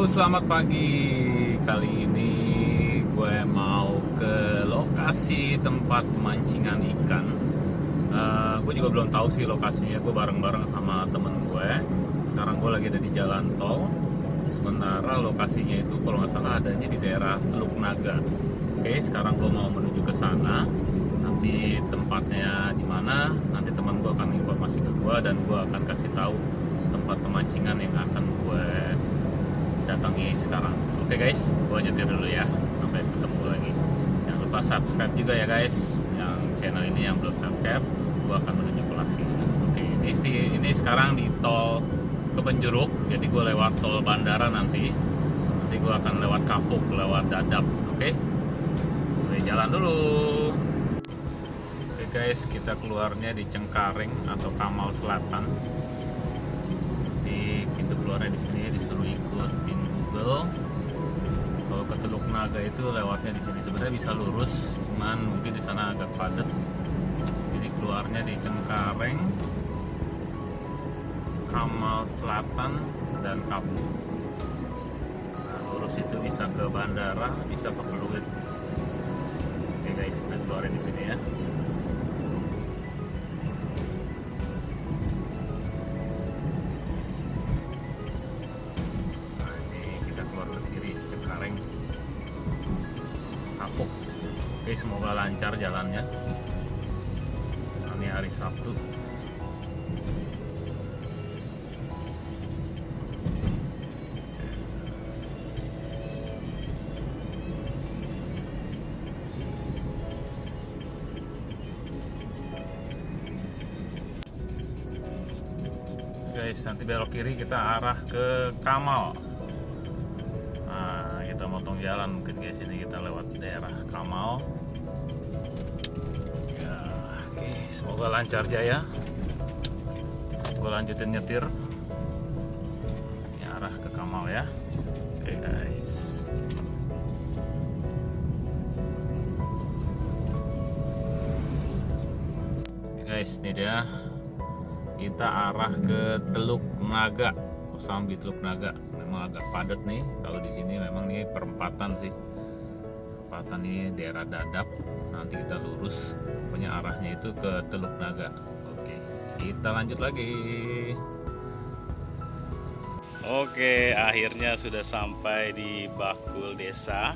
Selamat pagi. Kali ini gue mau ke lokasi tempat pemancingan ikan. Gue juga belum tahu sih lokasinya. Gue bareng-bareng sama temen gue. Sekarang gue lagi ada di jalan tol. Sementara lokasinya itu kalau nggak salah adanya di daerah Teluk Naga. Oke, sekarang gue mau menuju ke sana. Nanti tempatnya di mana? Nanti teman gue akan informasi ke gue dan gue akan kasih tahu tempat pemancingan yang akan gue datangi sekarang. Oke guys, gue nyetir dulu ya. Sampai ketemu lagi. Jangan lupa subscribe juga ya guys. Yang channel ini yang belum subscribe, gue akan menuju ke lokasi. Oke, ini sekarang di tol Kebenjeruk. Jadi gue lewat tol bandara nanti. Nanti gue akan lewat Kapuk, lewat Dadap. Oke, jalan dulu. Oke guys, kita keluarnya di Cengkareng atau Kamal Selatan. Di pintu keluarnya di sini, disuruh ikutin Google. Kalau ke Teluk Naga itu lewatnya di sini. Sebenarnya bisa lurus, cuman mungkin di sana agak padat. Jadi keluarnya di Cengkareng, Kamal Selatan, dan Kapuk. Nah, lurus itu bisa ke bandara, bisa ke Pluit. Oke guys, nah keluarnya di sini ya. Kapuk. Oke, semoga lancar jalannya. Ini hari Sabtu. Guys, nanti belok kiri kita arah ke Kamal. Nah, kita motong jalan mungkin guys, ini kita lewat daerah Kamal. Ya, oke, semoga lancar jaya. Gue lanjutin nyetir. Ini arah ke Kamal ya. Oke guys. Oke guys, ini dia. Kita arah ke Teluk Naga, Kosambi Teluk Naga. Memang agak padat nih. Kalau di sini memang ini perempatan sih. Perempatan ini daerah Dadap. Nanti kita lurus. Pokoknya arahnya itu ke Teluk Naga. Oke, kita lanjut lagi. Oke, akhirnya sudah sampai di Bakul Desa.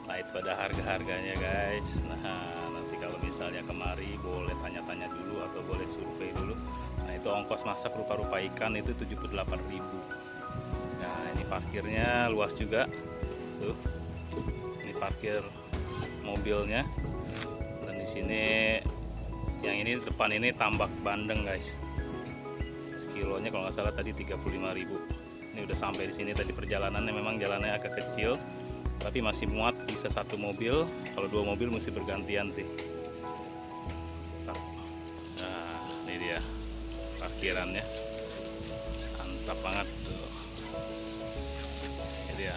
Nah, itu ada harga-harganya guys. Nah, nanti kalau misalnya kemari boleh tanya-tanya dulu atau boleh survei dulu. Nah, itu ongkos masak rupa-rupa ikan itu 78.000. Nah, ini parkirnya luas juga. Tuh. Ini parkir mobilnya. Dan di sini yang ini depan ini tambak bandeng guys. Kilonya kalau nggak salah tadi 35.000. Ini udah sampai di sini tadi perjalanannya memang jalannya agak kecil. Tapi masih muat bisa satu mobil. Kalau dua mobil mesti bergantian sih. Nah, ini dia parkirannya, mantap banget tuh. Ini dia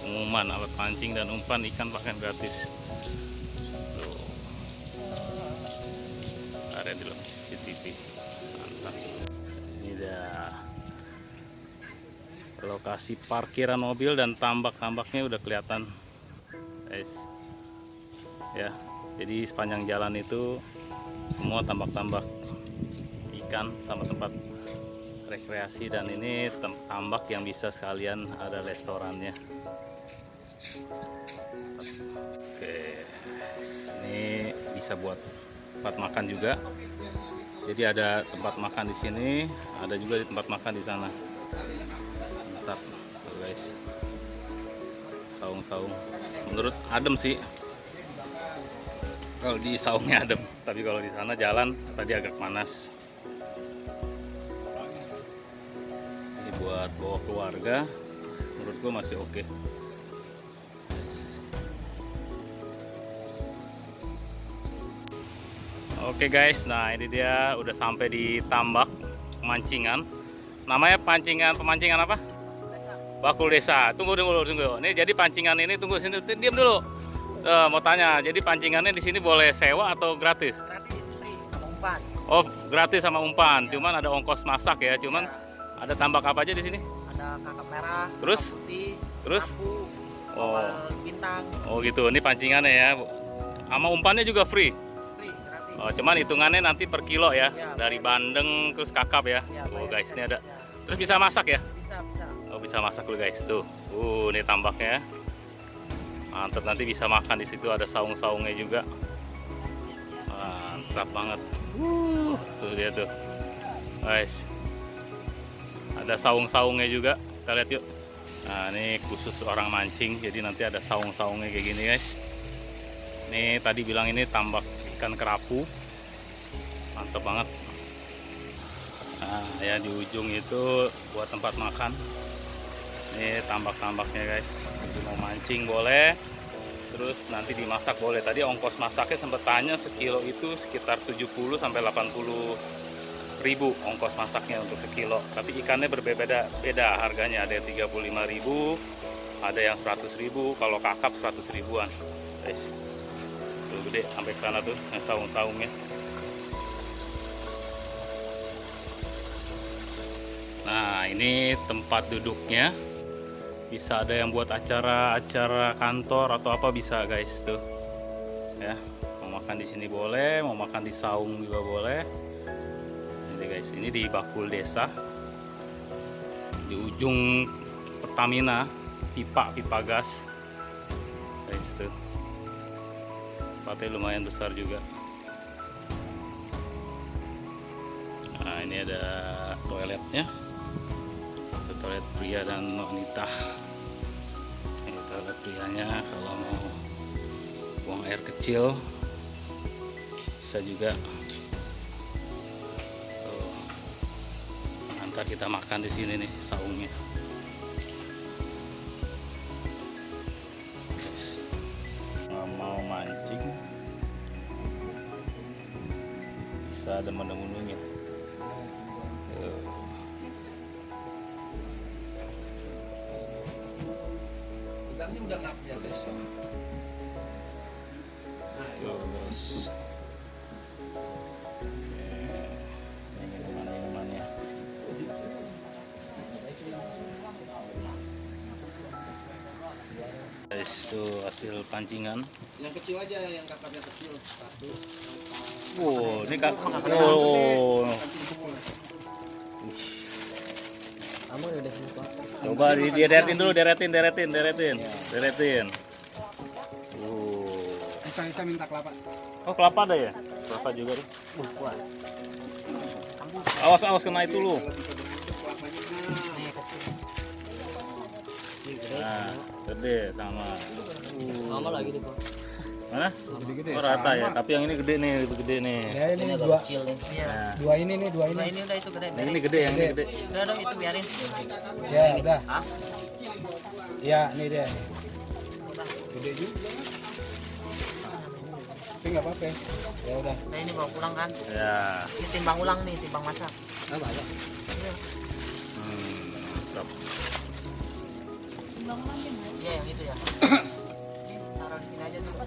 pengumuman alat pancing dan umpan ikan pakan gratis. Tuh, ada di dalam CCTV, mantap. Ini dia lokasi parkiran mobil dan tambak-tambaknya udah kelihatan guys ya. Jadi sepanjang jalan itu semua tambak-tambak ikan sama tempat rekreasi, dan ini tambak yang bisa sekalian ada restorannya. Oke, ini bisa buat tempat makan juga. Jadi ada tempat makan di sini, ada juga di tempat makan di sana. Mantap tuh guys, saung-saung menurut adem sih kalau di saungnya adem, tapi kalau di sana jalan tadi agak panas. Ini buat bawa keluarga menurut gua masih oke. Oke guys, nah ini dia udah sampai di tambak pemancingan. Namanya pemancingan apa? Bakul Desa. Tunggu. Ini jadi pancingan ini, tunggu sini, diam dulu. Mau tanya, jadi pancingannya di sini boleh sewa atau gratis? Gratis, sama umpan. Oh, gratis sama umpan. Cuman ada ongkos masak ya. Cuman ada tambak apa aja di sini? Ada Ada kakap merah, Terus? kakap putih, Terus? lampu, Oh. bawal bintang, Oh gitu, ini pancingannya ya. Sama umpannya juga free. free, gratis. Oh, cuman hitungannya nanti per kilo ya. Ya, Dari bayar. bandeng terus kakap ya. Ya, Oh bayar guys, ini ada. ya. Terus bisa masak ya? Bisa, bisa. Oh, bisa masak dulu guys tuh. Ini tambaknya. Mantap, nanti bisa makan di situ, ada saung-saungnya juga. Mantap banget. Tuh dia tuh. Guys. Ada saung-saungnya juga. Kita lihat yuk. Nah, ini khusus orang mancing, jadi nanti ada saung-saungnya kayak gini guys. Ini tadi bilang ini tambak ikan kerapu. Mantap banget. Nah, ya di ujung itu buat tempat makan. Ini tambak-tambaknya guys. Jadi mau mancing boleh. Terus nanti dimasak boleh. Tadi ongkos masaknya sempat tanya sekilo itu sekitar 70 sampai 80 ribu ongkos masaknya untuk sekilo. Tapi ikannya berbeda beda harganya. Ada yang 35.000, ada yang 100.000. Kalau kakap 100 ribuan. Guys. Tuh gede sampai ke sana tuh yang saung-saungnya. Nah, ini tempat duduknya. Bisa ada yang buat acara-acara kantor atau apa bisa guys tuh. Ya, mau makan di sini boleh, mau makan di saung juga boleh. Ini guys, ini di Bakul Desa. Di ujung Pertamina, pipa gas. Guys tuh. Tempatnya lumayan besar juga. Nah, ini ada toiletnya. Toilet pria dan wanita. Ini toilet prianya kalau mau buang air kecil bisa juga. Tuh. Ntar kita makan di sini nih saungnya. Nggak mau mancing bisa ada menu-menunya. Udangnya udah nggak biasa sih. Terus ini minumannya. Guys, itu hasil pancingan. Yang kecil aja, yang kakapnya kecil. Satu. Ini kan. Oh. Kamu udah semua. Coba deretin dulu, deretin. Saya minta kelapa. Oh, kelapa ada ya? Kelapa juga deh. Awas kena itu lu. Nah, gede sama. Sama lagi nih, Bang. Mana? Gede-gede. Oh, rata ya, tapi yang ini gede nih, lebih gede nih. Ya ini Agak dua. kecil nih. Iya. Nah, Dua ini nih, dua Nah, ini. ini udah itu gede. yang ini gede, yang ini gede. Udah dong itu biarin. Ya udah. Hah? Ya ini dia. Gede juga. Tapi nggak apa-apa. Ya udah. Nah, ini bawa pulang kan. Ya. Ini timbang ulang nih, timbang masak. Nah, banyak. Iya. Mantap. Iya, yang itu ya. Taruh di sini aja dulu.